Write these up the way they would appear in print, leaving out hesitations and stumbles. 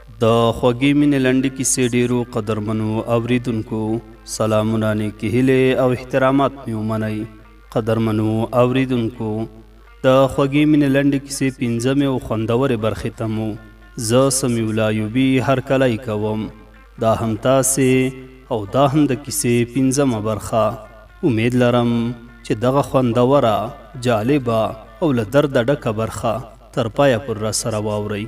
د خوږې مینې لنډې کیسې ډیرو قدرمنو اوریدونکو سلامونه نیکې هیلې او احترامات مې ومنئ. قدرمنو اوریدونکو د خوږې مینې لنډې کیسې پنځمې او خوندورې برخې ته مو زه سمیع الله ایوبي هرکلی کوم. دا هم تاسې او دا هم د کیسې پنځمه برخه. امید لرم چې دغه خوندوره، جالبه او له درده ډکه برخه تر پایه پر را سره واورئ.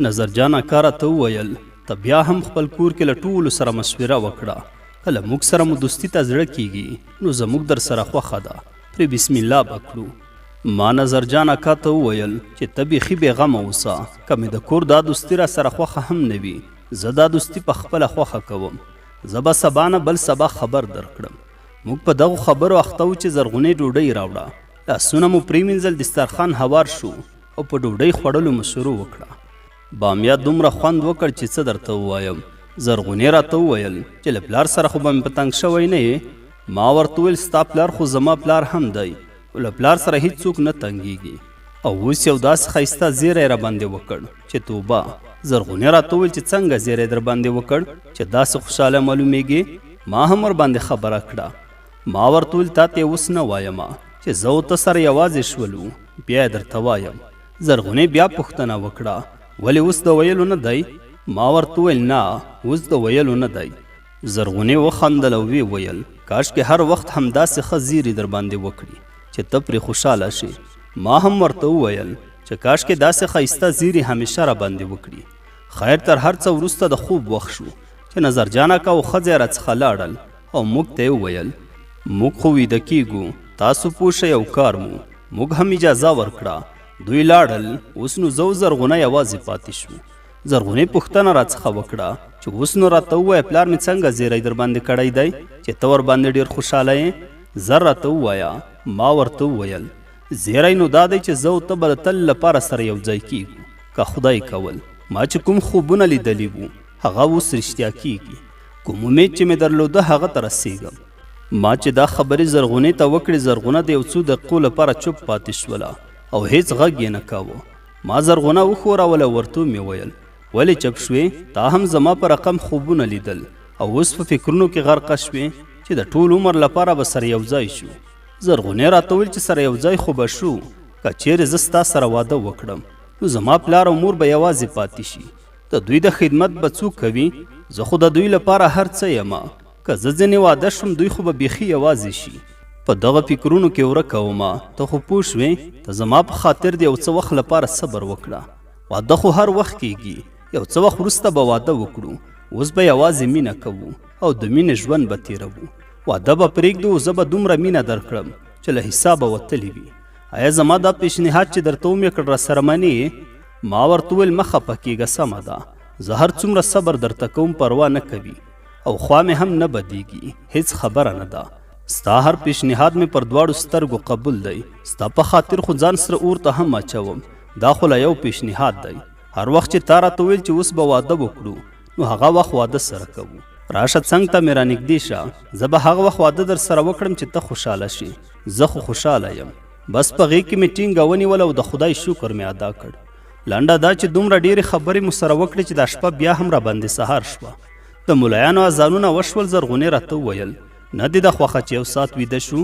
نظرجان اکا راته وویل ته بیا هم خپل کور کې له ټولو سره مشوره وکړه. کله موږ سره مو دوستي ته زړه کیږي نو زموږ در سره خوښه ده، پرې بسم الله به کړو. ما نظرجان اکا ته وویل چې ته بیخي بېغمه اوسه، که مې د کور دا دوستي را سره خوښه هم نه وي زه دا دوستي په خپله خوښه کوم. زه به سبا نه بل سبا خبر درکړم. موږ په دغو خبرو اخته وو چې زرغونې ډوډۍ راوړه. لاسونه مو پرېمینځل، دسترخوان هوار شو او په ډوډۍ خوړلو مو شروع وکړه. بامیه دومره خوند وکړ چې څه درته ووایم. زرغونې راته وویل چې له پلار سره خو به مې په تنګ شوی نه یې. ما ورته وویل ستا پلار خو زما پلار هم دی او له پلار سره هیڅوک نه تنګېږي. او اوس یو داسې ښایسته زیری را باندې وکړ چې توبه. زرغونې راته وویل چې څنګه زیری در باندې وکړ چې داسې خوشحاله معلومیږي؟ ما هم ور باندې خبره کړه. ما ورته وویل تا ته اوس نه وایم چې زه او ته سره یوازې شولو بیا یې درته وایم. زرغونې بیا پوښتنه وکړه ولې اوس د ویلو نه دی؟ ما ورته وویل نه اوس د ویلو نه دی. زرغونې وخندل او ویې ویل کاشکې هر وخت همداسې ښه زیري در باندې وکړي چې ته پرې خوشحاله شي. ما هم ورته وویل چې کاشکې داسې ښایسته زیري همیشه را باندې وکړي. خیر تر هر څه وروسته د خوب وخت شو چې نظرجان اکا او ښځې راڅخه لاړل او موږ ته یې وویل موږ خو ویده کیږو، تاسو پوه شئ او کار مو. موږ هم اجازه ورکړه. دوی لاړل. اوس نو زه او زرغونه یوازې پاتې شو. زرغونې پوښتنه راڅخه وکړه چې اوس نو راته ووایه پلار مې څنګه زیری در باندې کړی دی چې ته ور باندې ډېر خوشحاله یې؟ زر راته ووایه. ما ورته وویل زیری نو دا دی چې زه او ته به د تل لپاره سره یو ځای کیږو که خدای کول. ما چې کوم خوبونه لیدلي وو هغه اوس رښتیا کیږي. کوم امید چې مې درلوده هغه ته رسیږم. ما چې دا خبرې زرغونې ته وکړې زرغونه د یو څو دقیقو لپاره چوپ پاتې شوله او هیڅ غږ یې نه کاوه. ما زرغونه وښوروله، ورته مې ویل ولې چپ شوې؟ تا هم زما په رقم خوبونه لیدل او اوس په فکرونو کې غرقه شوې چې د ټول عمر لپاره به سره یو ځای شو. زرغونې راته ویل چې سره یو ځای خو به شو که چیرې زه ستا سره واده وکړم نو زما پلار او مور به یوازې پاتې شي. د دوی د خدمت به څوک کوي؟ زه خو د دوی لپاره هر څه یم. که زه ځینې واده شم دوی خو به بیخي یوازې شي. په دغه فکرونو کې ورکه ومه. ته خو پوه شوې ته زما په خاطر د یو څه وخت لپاره صبر وکړه. واده خو هر وخت کیږي، یو څه وخت وروسته به واده وکړو. اوس به یوازې مینه کوو او د مینې ژوند به تیروو. واده به پرېږدو، زه به دومره مینه درکړم چې له حسابه وتلی وي. آیا زما دا پیشنهاد چې درته ومې کړ راسره منې؟ ما ورته وویل مه خفه کېږه، سمه ده. زه هر څومره صبر درته کوم پروا نه کوي او خوا مې هم نه بدېږي، هیڅ خبره نه ده. ستا هر پیشنهاد مې پر دواړو سترګو قبول دی. ستا په خاطر خو ځان سره اور ته هم اچوم. دا خو لا یو پیشنهاد دی. هر وخت چې تا راته ویل چې اوس به واده وکړو نو هغه وخت واده سره کوو. راشه څنګ ته مې رانږدې شه. زه به هغه وخت واده در سره وکړم چې ته خوشحاله شي. زه خو خوشحاله یم. بس په غېږ کې مې ټینګه ونیوله او د خدای شکر مې ادا کړ. لنډه دا چې دومره ډېرې خبرې مو سره وکړې چې دا شپه بیا هم را باندې سهار شوه. د ملایانو اذانونه وشول. زرغونې راته وویل نه دې د خوښه چې یو ساعت ویده شو؟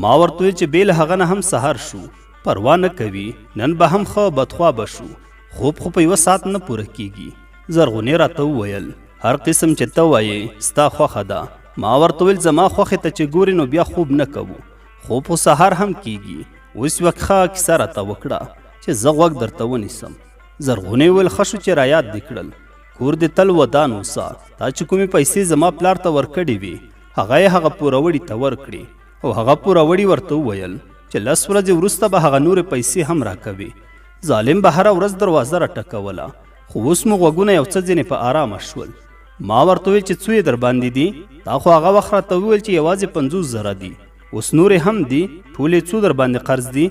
ما ورته ویل چې بې له هغه نه هم سهار شو، پروا نه کوي، نن به هم ښه بدخوابه شو. خوب خو په یوه ساعت نه پوره کیږي. زرغونې راته وویل هر قسم چې ته وایې ستا خوښه ده. ما ورته ویل زما خوښې ته چې ګورې نو بیا خوب نه کوو، خوب خو سهار هم کیږي. اوس یوه ښه کیسه راته وکړه چې زه غوږ درته ونیسم. زرغونې ویل ښه شو چې رایاد دې کړل. کور دې تل ودان اوسه. تا چې کومې پیسې زما پلار ته ورکړې وي هغه یې هغه پوروړي ته ورکړي او هغه پوروړي ورته وویل چې 10 ورځې وروسته به هغه نورې پیسې هم راکوي. ظالم به هره ورځ دروازه راټکوله خو اوس مو غوږونه یو څه ځینې په آرامه شول. ما ورته ویل چې څو یې در باندې دي؟ تا خو هغه وخت راته وویل چې یوازې 50,000 دي. اوس نورې هم دي، ټولې څو در باندې قرض دي؟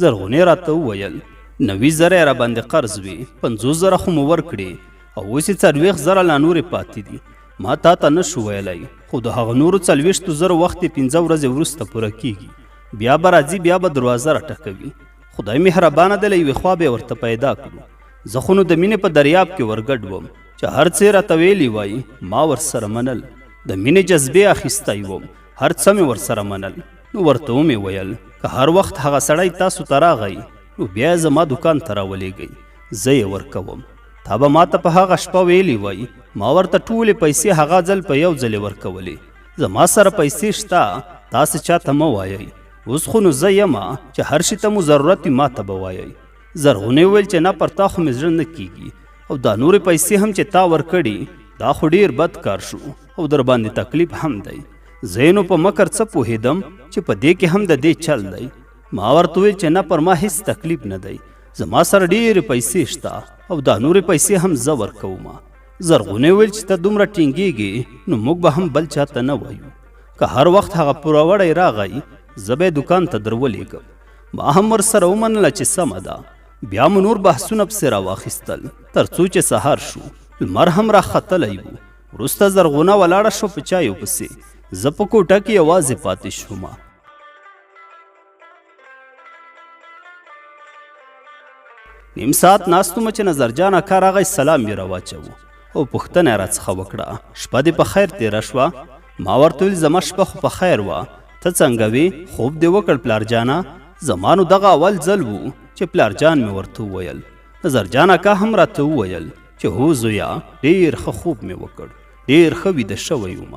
زرغونې راته وویل 90,000 را باندې قرض وي، 50,000 خو مو ورکړي او اوس یې 40,000 لا نورې پاتې دي. ما تا ته نه شو ویلی خو د هغه نورو 40,000 وخت یې 15 ورځې وروسته پوره کیږي. بیا به راځي، بیا به دروازه راټکوي. خدای مهربانه دی له یوې خوا به ورته پیدا کړو. زه خو نو د مینې په دریاب کې ورګډ وم چې هر څه راته ویلي وای ما ورسره منل. د مینې جذبې اخیستی وم، هر څه مې ورسره منل. نو ورته ومې ویل که هر وخت هغه سړی تاسو ته راغی نو بیا یې زما دکان ته راولېږئ، زه یې ورکوم. تا به ما ته په هغه شپه ویلي وای، ما ورته ټولې پیسې هغه ځل په یو ځلې ورکولې. زما سره پیسې شته، تاسې چا ته مه وایئ. اوس خو نو زه یمه چې هر شي ته مو ضرورت وي ما ته به وایئ. زرغونې وویل چې نه پر تا خو مې زړه نه کیږي، او دا نورې پیسې هم چې تا ورکړي دا خو ډیر بد کار شو او در باندې تکلیف هم دی. زه نو په مکر څه پوهېدم چې په دې کې هم د دې چل دی. ما ورته وویل چې نه پر ما هیڅ تکلیف نه دی، زما سره ډېرې پیسې شته او دا نورې پیسې هم زه ورکوم. زرغونې وویل چې ته دومره ټینګېږې نو موږ به هم بل چا ته نه وایو. که هر وخت هغه پوروړی راغی زه به یې دکان ته در ولېږم. ما هم ورسره ومنله چې سمه ده. بیا مو نور بحثونه پسې راواخیستل تر څو چې سهار شو. لمر هم راختلی و. وروسته زرغونه ولاړه شوه په چایو پسې، زه په کوټه کې یوازې پاتې شوم. نیم ساعت ناستومه چې نظرجان اکا راغی، سلام یې راواچوو او پوښتنه یې راڅخه وکړه شپه دې په خیر تېره شوه؟ ما ورته ویل زما شپه خو په خیر وه، ته څنګه وې؟ خوب دې وکړ پلارجانه؟ زما نو دغه اول ځل و چې پلارجان مې ورته وویل. نظرجان اکا هم راته وویل چې هو زویا ډېر ښه خوب مې وکړ، ډېر ښه ویده شوی وم.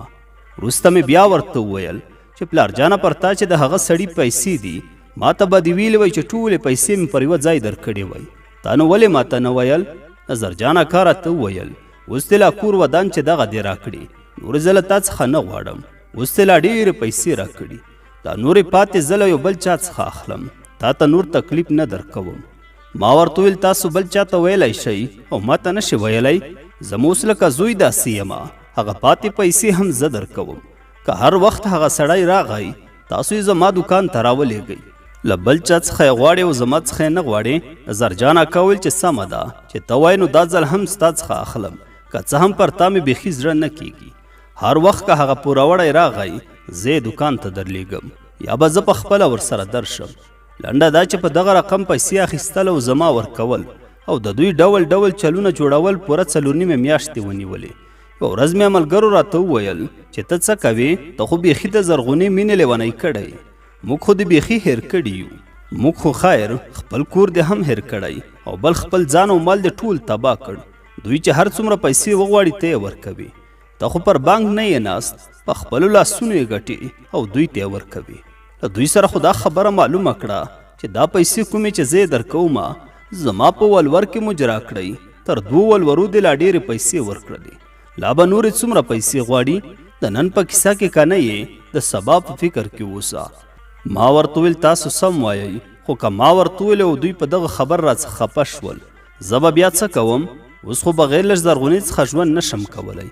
وروسته مې بیا ورته وویل چې پلارجانه پر تا چې د هغه سړي پیسې دي ما ته به دې ویلي وی چې ټولې پیسې مې پر یوه ځای درکړې وی، تا نو ولې ما ته نه ویل؟ نظرجان اکا راته وویل اوس دې لا کور ودان چې دغه دې راکړي، نورې زه له تا څخه نه غواړم. اوس دې لا ډېرې پیسې راکړي، دا نورې پاتې زه له یو بل چا څخه اخلم، تا ته نور تکلیف نه درکوم. ما ورته ویل تاسو بل چا ته ویلی شئ او ما ته نشئ ویلی؟ زه اوس لکه زوی داسې یمه، هغه پاتې پیسې هم زه درکوم. که هر وخت هغه سړی راغی تاسو یې زما دکان ته راولېږئ، له بل چا څخه یې غواړې او زما څخه یې نه غواړې. زرجان اکا ویل چې سمه ده چې ته وایې نو دا ځل هم ستا څخه اخلم، که څه هم پر تا مې بیخي زړه نه کیږي. هر وخت که هغه پوروړی راغی زه یې دکان ته درلیږم یا به زه پخپله ورسره درشم. لنډه دا چې په دغه رقم پیسې اخیستل او زما ورکول او د دوی ډول ډول چلونه جوړول پوره 4 میاشتې ونیولې. یوه ورځ مې ملګرو راته وویل چې ته څه کوې؟ ته خو بیخي د زرغونې مینې لیونی کړی، موږ خو دې بیخي هیر کړي یو. موږ خو خیر خپل کور دې هم هیر کړی او بل خپل ځان او مال دې ټول تباه کړ. دوی چې هر څومره پیسې وغواړي ته یې ورکوي، ته خو پر بانک نه یې ناست، په خپلو لاسونو یې ګټې او دوی ته یې ورکوي. له دوی سره خو دا خبره معلومه کړه چې دا پیسې کومې چې زه یې درکومه زما په ولور کې مو جرا کړئ، تر 2 ولورو دې لا ډېرې پیسې ورکړلې، لا به نورې څومره پیسې غواړي؟ د نن په کیسه کې که نه یې د سبا په فکر کې اوسه. ما ورته ویل تاسو سم وایئ، خو که ما ورته ویل او دوی په دغه خبر راڅخه خفه شول زه به بیا څه کوم؟ اوس خو بغیر له زرغونې څخه ژوند نشم کولی.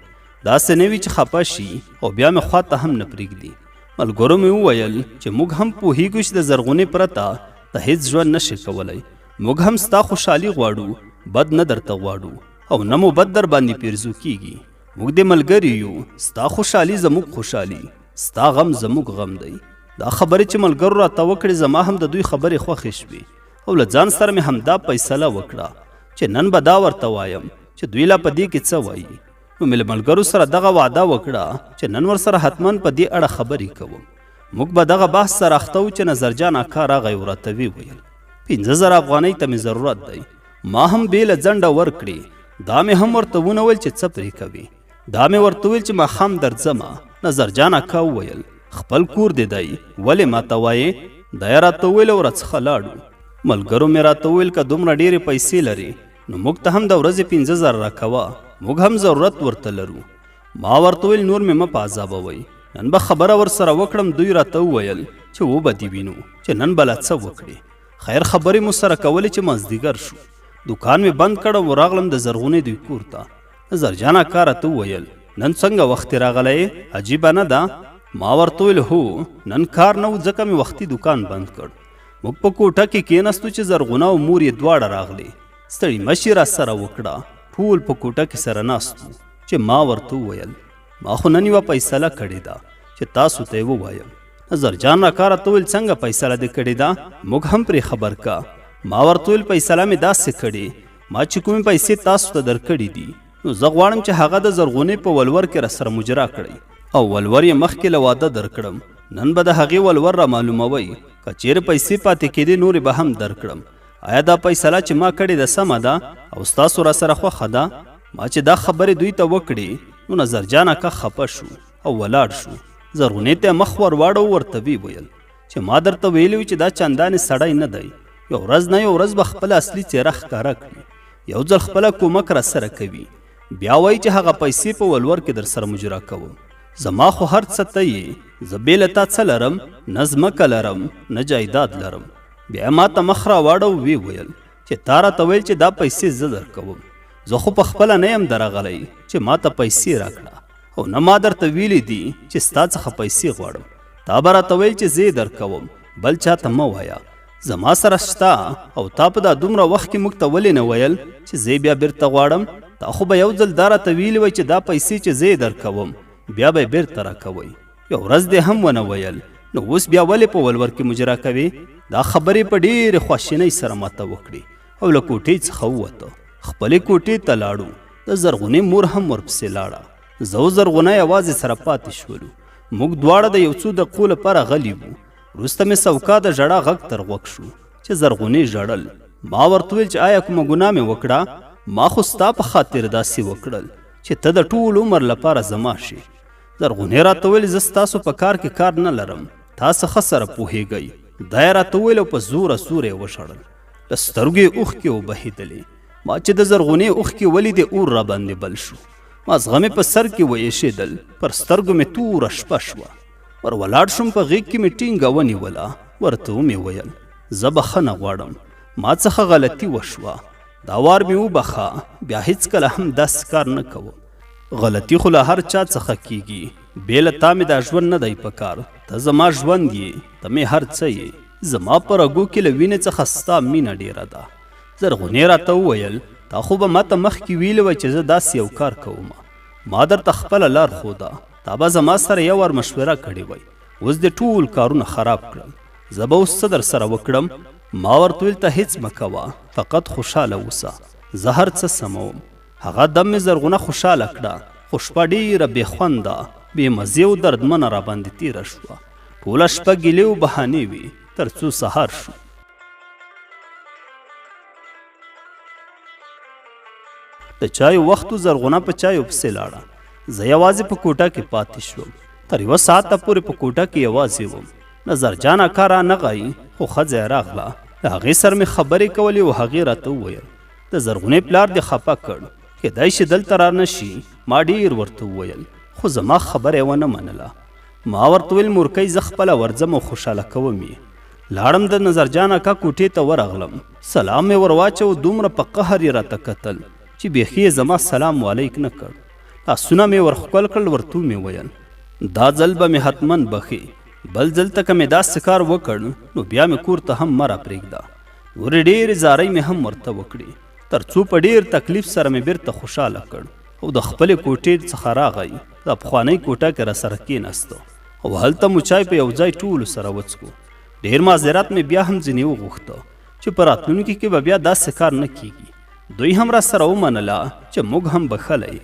داسې نه وي چې خفه شي او بیا مې خوا ته هم نه پرېږدي. ملګرو مې وویل چې موږ هم پوهیږو چې د زرغونې پرته ته هیڅ ژوند نشي کولی. موږ هم ستا خوشحالي غواړو، بد نه درته غواړو او نه مو بد در باندې پیرزو کیږي. موږ د ملګري یو، ستا خوشحالي زموږ خوشحالي، ستا غم زموږ غم دی. دا خبرې چې ملګرو راته وکړې زما هم د دوی خبرې خوښې شوې او له ځان سره مې همدا فیصله وکړه چې نن به دا ورته وایم چې دوی لا په دې کې څه وایي. نو مې له ملګرو سره دغه وعده وکړه چې نن ورسره حتما په دې اړه خبرې کوم. موږ به دغه بحث سره اخته وو چې نظرجان اکا راغی او راته ویل 15,000 افغانۍ ته مې ضرورت دی. ما هم بېله ځنډه ورکړې. دا مې هم ورته ونه ویل چې څه پرې کوي. دا مې ورته ویل چې ماښام درځمه. نظرجان اکا وویل خپل کور دې دی، ولې ماته وایې؟ دا یې راته وویل او راڅخه لاړو. ملګرو مې راته وویل که دومره ډېرې پیسې لرې نو موږ ته هم د ورځې 15,000 راکوه، موږ هم ضرورت ورته لرو. ما ورته ویل نور مې مه په عذابوئ، نن به خبره ورسره وکړم. دوی راته وویل چې وبه دې وینو چې نن به لا څه وکړې. خیر خبرې مو سره کولې چې مازدیګر شو. دکان مې بند کړ او راغلم د زرغونې دوی کور ته. زرجان اکا راته وویل نن څنګه وختي راغلی؟ عجیبه نه ده؟ ما ورته ویل هو نن کار نه و ځکه مې وختي دکان بند کړ. موږ په کوټه کې کېناستو چې زرغونه او مور یې دواړه راغلې. ستړي مشي را سره وکړه. ټول په کوټه کې سره ناست وو چې ما ورته وویل ما خو نن یوه فیصله کړې ده چې تاسو ته یې ووایم. زرجان اکا راته وویل څنګه فیصله دې کړې ده؟ موږ هم پرې خبر کا. ما ورته ویل فیصله مې داسې کړې ما چې کومې پیسې تاسو ته درکړې دي نو زه غواړم چې هغه د زرغونې په ولور کې راسره مجرا کړئ او ولور یې مخکې له واده درکړم نن به د هغې ولور را معلوموئ که چیرې پیسې پاتې کېدې نورې به هم درکړم آیا دا فیصله چې ما کړې ده سمه ده او ستاسو راسره خوښه ده ما چې دا خبرې دوی ته وکړې نو نظرجان اکا خفه شو او ولاړ شو زرغونې ته مخ ور واړو ورته ویې ویل چې ما درته ویلي چې دا چندانې سړی نه دی یو ورځ نه یو ورځ به خپله اصلي څېره ښکاره کړي یو ځل خپله کومک راسره کوي بیا وایي چې هغه پیسې په ولور کې در سره مجرا کوم زما خو هر څه ته یې زه بې له تا څه لرم نه ځمکه لرم نه جایداد لرم بیا ما ته مخ را واړو ویې ویل چې تا راته ویل چې دا پیسې زه درکوم زه خو په خپله نه یم درغلی چې ما ته پیسې راکړه او نه ما درته ویلي دي چې ستا څخه پیسې غواړم تا به راته ویل چې زه یې درکوم بل چا ته مه وایه زما سره شته او تا په دا دومره وخت کې موږ ته ولې نه ویل چې زه بیا بیرته غواړم تا خو به یو ځل دا راته ویلي وی چې دا پیسې چې زه یې درکوم بیا به یې بیرته راکوئ یو ورځ دې هم ونه ویل نو اوس بیا ولې په ولور کې مجرا کوې دا خبرې په ډېرې خواشینۍ سره ماته وکړې او له کوټې څخه ووته خپلې کوټې ته لاړو د زرغونې مور هم ورپسې لاړه زه او زرغونه یوازې سره پاتې شولو موږ دواړه د یو څو دقیقو لپاره غلي وو وروسته مې سوکا د ژړا غږ تر غوږ شو چې زرغونې ژړل ما ورته ویل چې آیا کومه ګناه مې وکړه ما خو ستا په خاطر داسې وکړل چې ته د ټول عمر لپاره زما شي زرغونې راته ویل زه ستاسو په کار کې کار نه لرم تاسو ښه سره پوهېږئ دا یې راته ویل او په زوره زوره یې وشړل له سترګو یې اوښکې وبهېدلې ما چې د زرغونې اوښکې ولیدې اور را باندې بل شو ما زغمې په سر کې ویشېدل پر سترګو مې توره شپه شوه ور ولاړ شوم په غېږ کې مې ټینګه ونیوله ورته ومې ویل زه بخښنه غواړم ما څخه غلطي وشوه دا وار مې وبخه بیا هیڅکله هم داسې کار نه کوم غلطي خو له هر چا څخه کیږي بې له تا مې دا ژوند نه دی په کار ته زما ژوند یې ته مې هر څه یې زما په رګو کې له وینې څخه ستا مینه ډېره ده زرغونې راته وویل تا خو به ماته مخکې ویلي وی چې زه داسې یو کار کوم ما درته خپله لار ښوده تا به زما سره یو وار مشوره کړې وی اوس دې ټول کارونه خراب کړل زه به اوس څه در سره وکړم ما ورته ویل ته هیڅ مه کوه فقط خوشحاله اوسه زه هر څه سموم هغه دم مې زرغونه خوشحاله کړه خو شپه ډېره بې خونده بې مزې او دردمنه راباندې تېره شوه ټوله شپه ګیلې او بهانې وي تر څو سهار شو د چایو وختو زرغونه په چایو پسې لاړه زه یوازې په کوټه کې پاتې شوم تر یوه ساعته پورې په کوټه کې یوازې وم نظرجان اکا را نغی خو ښځه یې راغله د هغې سره مې خبرې کولې او هغې راته وویل د زرغونې پلار دې خفه کړ کیدای شي دلته را نشي ما ډېر ورته وویل خو زما خبره یې ونه منله ما ورته ویل مورکۍ زه خپله ورځم او خوشحاله کوم یې لاړم د نظرجان اکا کوټې ته ورغلم سلام مې ور واچو دومره په قهر یې راته کتل چې بیخي یې زما سلام علیک نه کړ لاسونه مې ور ښکل کړل ورته مې ویل دا ځل به مې حتمن بخې بل ځل ته که مې داسې کار وکړ نو بیا مې کور ته هم مه راپرېږده نورې ډېرې زارۍ مې هم ورته وکړې تر څو په ډېر تکلیف سره مې بیرته خوشحاله کړ او د خپلې کوټې څخه راغی د پخوانۍ کوټه کې راسره کېناسته او هلته مو چای په یو ځای ټولو سره وڅکو ډېر معذرت مې بیا هم ځینې وغوښته چې په راتلونکي کې به بیا داسې کار نه کیږي دوی هم را سره ومنله چې موږ هم بخلی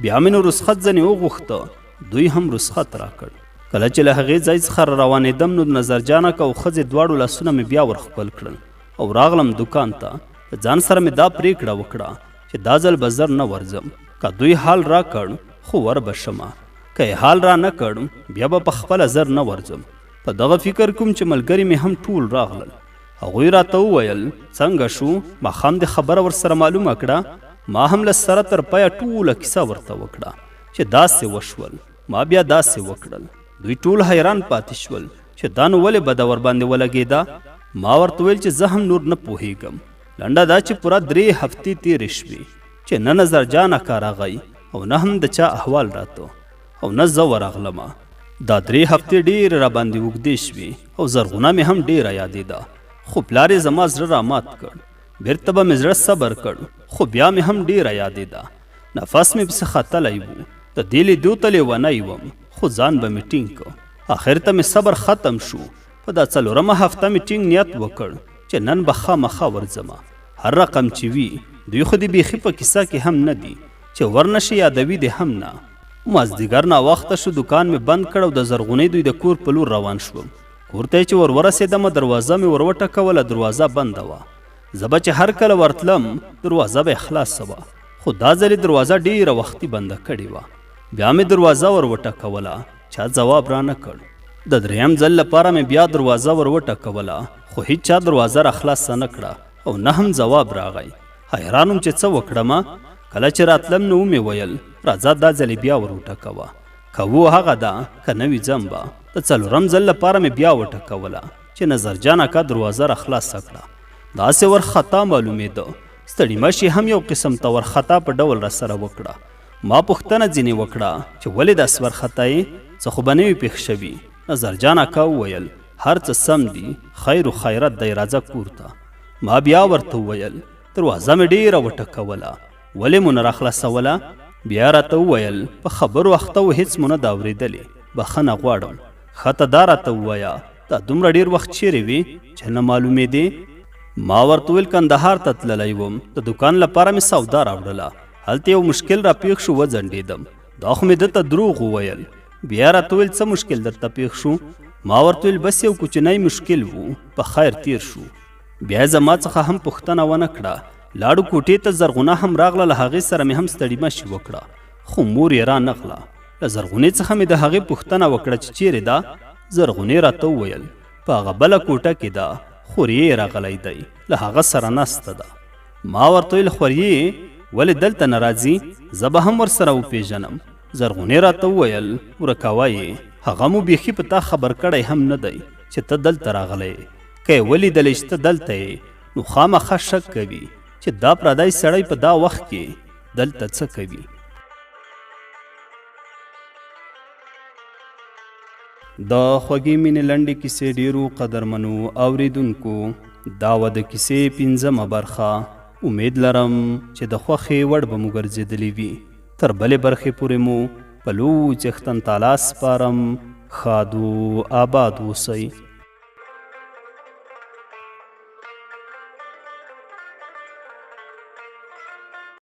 بیا مې نو رخصت ځنې وغوښته دوی هم رخصت راکړ کله چې له هغې ځای څخه را روانېدم نو د نظرجان اکا او ښځې دواړو لاسونه مې بیا ور ښکل کړل او راغلم دکان ته په ځان سره مې دا پرېکړه وکړه چې دا ځل به زر نه ورځم که دوی حال راکړ خو ور به شمه که یې حال را نه کړ بیا به په خپله زر نه ورځم په دغه فکر کوم چې ملګري مې هم ټول راغلل هغوی راته وویل څنګه شو ماښام دې خبره ورسره معلومه کړه ما هم له سره تر پایه ټوله کیسه ورته وکړه چې داسې وشول ما بیا داسې وکړل دوی ټول حیران پاتې شول چې دا نو ولې بده ورباندې ولګېده ما ورته ویل چې زه هم نور نه پوهېږم لنډه دا چې پوره 3 هفتې تېرې شوې چې نه نظرجان اکا راغی او نه هم د چا احوال راته او نه زه ورغلمه دا 3 هفتې ډېرې راباندې اوږدې شوې او زرغونه مې هم ډېره یادېده خو پلار یې زما زړه رامات کړ بیرته به مې زړه صبر کړ خو بیا مې هم ډېره یادېده نفس مې پسې ختلی و د دې لیدو ته لیونی وم خو ځان به مې ټینګ کړ آخر ته مې صبر ختم شو په دا 4مه هفته مې ټینګ نیت وکړ چې چې نن به خامخا ورځمه. هر رقم چې وي دوی خو دې بیخي په کیسه کې هم نه دي چې ورنشي یادوي دې هم نه. مازدیګر ناوخته شو، دکان مې بند کړ او د زرغونې دوی د کور په لور روان شوم. کور ته چې ورورسېدمه دروازه مې وروټکوله، دروازه بنده وه. زه به چې هر کله ورتلم دروازه به خلاصه وه، خو دا ځلې دروازه ډېره وختي بنده کړې وه. بیا مې دروازه وروټکوله، چا ځواب را نه کړ. د دریم ځل لپاره مې بیا دروازه وروټکوله، خو هیڅ چا دروازه را خلاصه نه کړه او نه هم ځواب راغی. حیران وم چې څه وکړمه. کله چې راتلم نو ومې ویل راځه دا ځلې بیا وروټکوه، که و هغه ده که نه وي ځم به. د څلورم ځل لپاره مې بیا وټکوله چې نظرجان اکا دروازه را خلاصه کړه. داسې ورخطا معلومېده، ستړي مشي هم یو قسم ته ورخطا په ډول را سره وکړه. ما پوښتنه ځینې وکړه چې ولې داسې ورخطا یې، څه خو به نه وي پېښ شوي. نظرجان اکا وویل هر څه سم دي، خیر و خیرت دی، راځه کور ته. ما بیا ورته وویل دروازه مې ډېره وټکوله، ولې مو نه را خلاصوله؟ بیا راته وویل په خبرو اخته و، هېڅ مو نه ده اورېدلې، بخښنه غواړم. ښه ته دا راته ووایه دا دومره ډېر وخت چیرې وې چې نه معلومېدې؟ ما ورته وویل کندهار ته تللی وم، د دکان لپاره مې سودا راوړله، هلته یو مشکل را پېښ شو، وځنډېدم. دا خو مې دته دروغ وویل. بیا راته وویل څه مشکل درته پېښ شو؟ ما ورته وویل بس یو کوچنی مشکل و، په خیر تیر شو. بیا زما څخه هم پوښتنه ونه کړه. لاړو کوټې ته، زرغونه هم راغله، له هغې سره مې هم ستړي مشي وکړه، خو مور یې را نغله. له زرغونې څخه مې د هغې پوښتنه وکړه چې چیرې ده؟ زرغونې راته وویل په هغه بله کوټه کې ده، خوریې راغلی دی، له هغه سره نسته ده. ما ورته ویل خوریې ولې دلته نه راځي؟ زه به هم ورسره وپېژنم. زرغونې راته وویل ورکوه یې، هغه مو بیخي په تا خبر کړی هم نه دی چې ته دلته راغلی. که یې ولیدلی چې ته دلته یې نو خامخا شک کوي چې دا پردی سړی په دا وخت کې دلته څه کوي. د خوږې مینې لنډې کیسې ډېرو قدرمنو اوریدونکو، دا وه د کیسې 5مه برخه. امید لرم چې د خوښې وړ به مو ګرځېدلې وي. تر بلې برخې پورې مو په لوی څښتن تعالی سپارم. ښاد و آباد اوسئ.